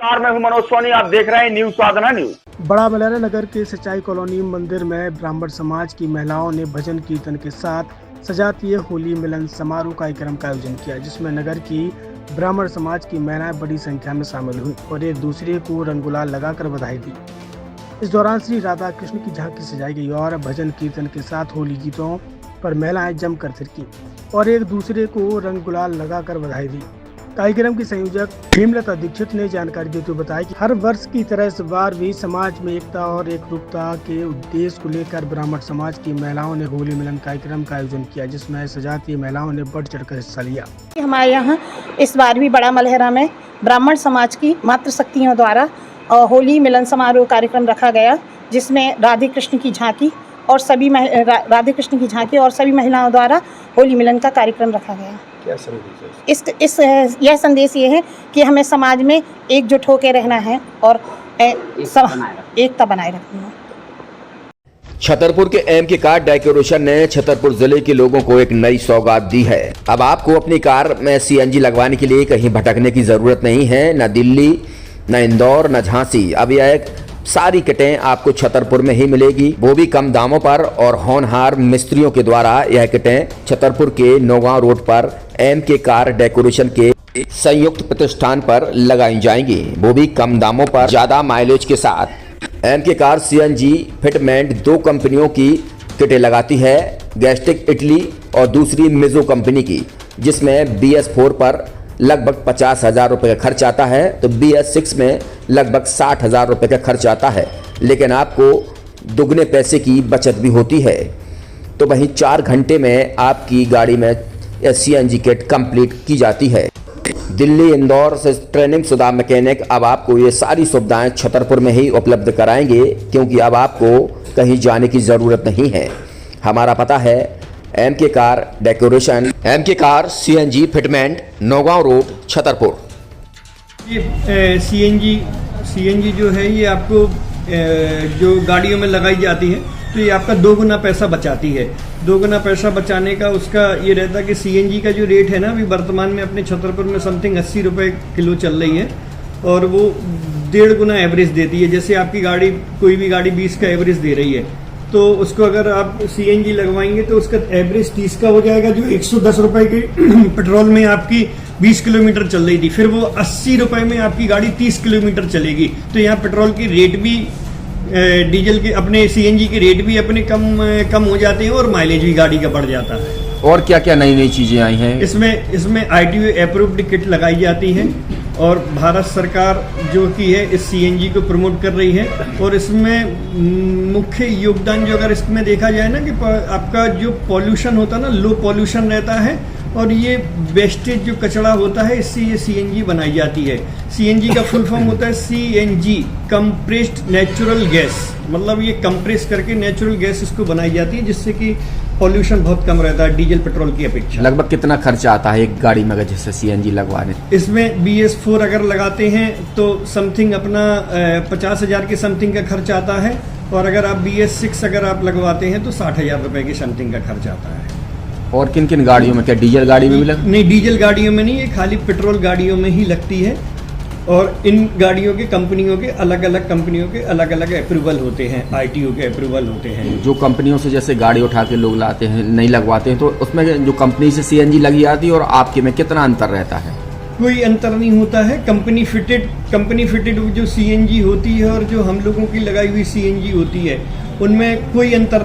मैं हूं मनोज सोनी, आप देख रहे हैं न्यूज साधना न्यूज। बड़ा मलेरा नगर के सिंचाई कॉलोनी मंदिर में ब्राह्मण समाज की महिलाओं ने भजन कीर्तन के साथ सजातीय होली मिलन समारोह कार्यक्रम का आयोजन किया, जिसमें नगर की ब्राह्मण समाज की महिलाएं बड़ी संख्या में शामिल हुई और एक दूसरे को रंग गुलाल लगाकर बधाई दी। इस दौरान श्री राधा कृष्ण की झांकी सजाई गई और भजन कीर्तन के साथ होली गीतों पर महिलाएं जमकर थिरकी और एक दूसरे को रंग गुलाल लगाकर बधाई दी। कार्यक्रम की संयोजक हेमलता दीक्षित ने जानकारी देते हुए बताया कि हर वर्ष की तरह इस बार भी समाज में एकता और एकरूपता के उद्देश्य को लेकर ब्राह्मण समाज की महिलाओं ने होली मिलन कार्यक्रम का आयोजन किया, जिसमें सजातीय महिलाओं ने बढ़ चढ़कर हिस्सा लिया। हमारे यहाँ इस बार भी बड़ा मलेरा में ब्राह्मण समाज की मातृशक्तियों द्वारा होली मिलन समारोह कार्यक्रम रखा गया, जिसमें राधे कृष्ण की झांकी और सभी महिलाओं द्वारा होली मिलन का कार्यक्रम रखा गया। क्या संदेश है? यह संदेश ये है कि हमें समाज में एकजुट होकर रहना है और एकता बनाए रखनी है। छतरपुर के एमके कार डेकोरेशन ने छतरपुर जिले के लोगों को एक नई सौगात दी है। अब आपको अपनी कार में सीएनजी लगवाने के लिए कहीं भटकने की जरूरत नहीं है, न दिल्ली, न इंदौर, न झांसी। अब यह एक सारी किटें आपको छतरपुर में ही मिलेगी, वो भी कम दामों पर और होनहार मिस्त्रियों के द्वारा। यह किटें छतरपुर के नौगांव रोड पर एमके कार डेकोरेशन के संयुक्त प्रतिष्ठान पर लगाई जाएंगी, वो भी कम दामों पर, ज्यादा माइलेज के साथ। एमके कार सीएनजी फिटमेंट दो कंपनियों की किटें लगाती है, गैस्टिक इटली और दूसरी मिजो कंपनी की, जिसमें BS4 पर लगभग 50,000 रुपये का खर्च आता है, तो BS6 में लगभग 60,000 रुपये का खर्च आता है, लेकिन आपको दुगने पैसे की बचत भी होती है। तो वहीं 4 घंटे में आपकी गाड़ी में सीएनजी किट कंप्लीट की जाती है। दिल्ली, इंदौर से ट्रेनिंग शुदा मैकेनिक अब आपको ये सारी सुविधाएं छतरपुर में ही उपलब्ध कराएंगे, क्योंकि अब आपको कहीं जाने की ज़रूरत नहीं है। हमारा पता है MK car decoration, MK car CNG fitment, Nowgaon road, Chhatarpur. ये सीएनजी जो है ये आपको जो गाड़ियों में लगाई जाती है, तो ये आपका 2 गुना पैसा बचाती है। 2 गुना पैसा बचाने का उसका ये रहता है कि सीएनजी का जो रेट है ना, अभी वर्तमान में अपने छतरपुर में समथिंग 80 रुपये किलो चल रही है, और वो 1.5 गुना एवरेज देती है। जैसे आपकी गाड़ी, कोई भी गाड़ी 20 का एवरेज दे रही है, तो उसको अगर आप सीएनजी लगवाएंगे तो उसका एवरेज 30 का हो जाएगा, जो 110 रुपए के पेट्रोल में आपकी 20 किलोमीटर चल रही थी, फिर वो 80 रुपए में आपकी गाड़ी 30 किलोमीटर चलेगी। तो यहाँ पेट्रोल की रेट भी, डीजल के, अपने सीएनजी के रेट भी अपने कम हो जाते हैं और माइलेज भी गाड़ी का बढ़ जाता है। और क्या क्या नई चीजें आई हैं? इसमें ITO अप्रूव्ड किट लगाई जाती है, और भारत सरकार जो की है इस सीएनजी को प्रमोट कर रही है। और इसमें मुख्य योगदान जो अगर इसमें देखा जाए ना, कि आपका जो पॉल्यूशन होता है ना, लो पॉल्यूशन रहता है, और ये वेस्टेज जो कचरा होता है, इससे ये सीएनजी बनाई जाती है। सीएनजी का फुल फॉर्म होता है CNG, कंप्रेस्ड नेचुरल गैस, मतलब ये कंप्रेस करके नेचुरल गैस इसको बनाई जाती है, जिससे कि पॉल्यूशन बहुत कम रहता है डीजल पेट्रोल की अपेक्षा। लगभग कितना खर्चा आता है एक गाड़ी में अगर जैसे सीएनजी लगवाने? इसमें BS4 अगर लगाते हैं तो समथिंग अपना 50,000 के समथिंग का खर्च आता है, और अगर आप BS6 अगर आप लगवाते हैं तो 60,000 रुपए की समथिंग का खर्च आता है। और किन किन गाड़ियों में? क्या डीजल गाड़ी में भी नहीं, डीजल गाड़ियों में नहीं, ये खाली पेट्रोल गाड़ियों में ही लगती है। और इन गाड़ियों के कंपनियों के अलग अलग अप्रूवल होते हैं, ITO के अप्रूवल होते हैं। जो कंपनियों से जैसे गाड़ी उठा के लोग लाते हैं, नहीं लगवाते हैं, तो उसमें जो कंपनी से सीएनजी लगी जाती है और आपके में कितना अंतर रहता है? कोई अंतर नहीं होता है। कंपनी फिटेड जो सीएनजी होती है और जो हम लोगों की लगाई हुई सीएनजी होती है, उनमें कोई अंतर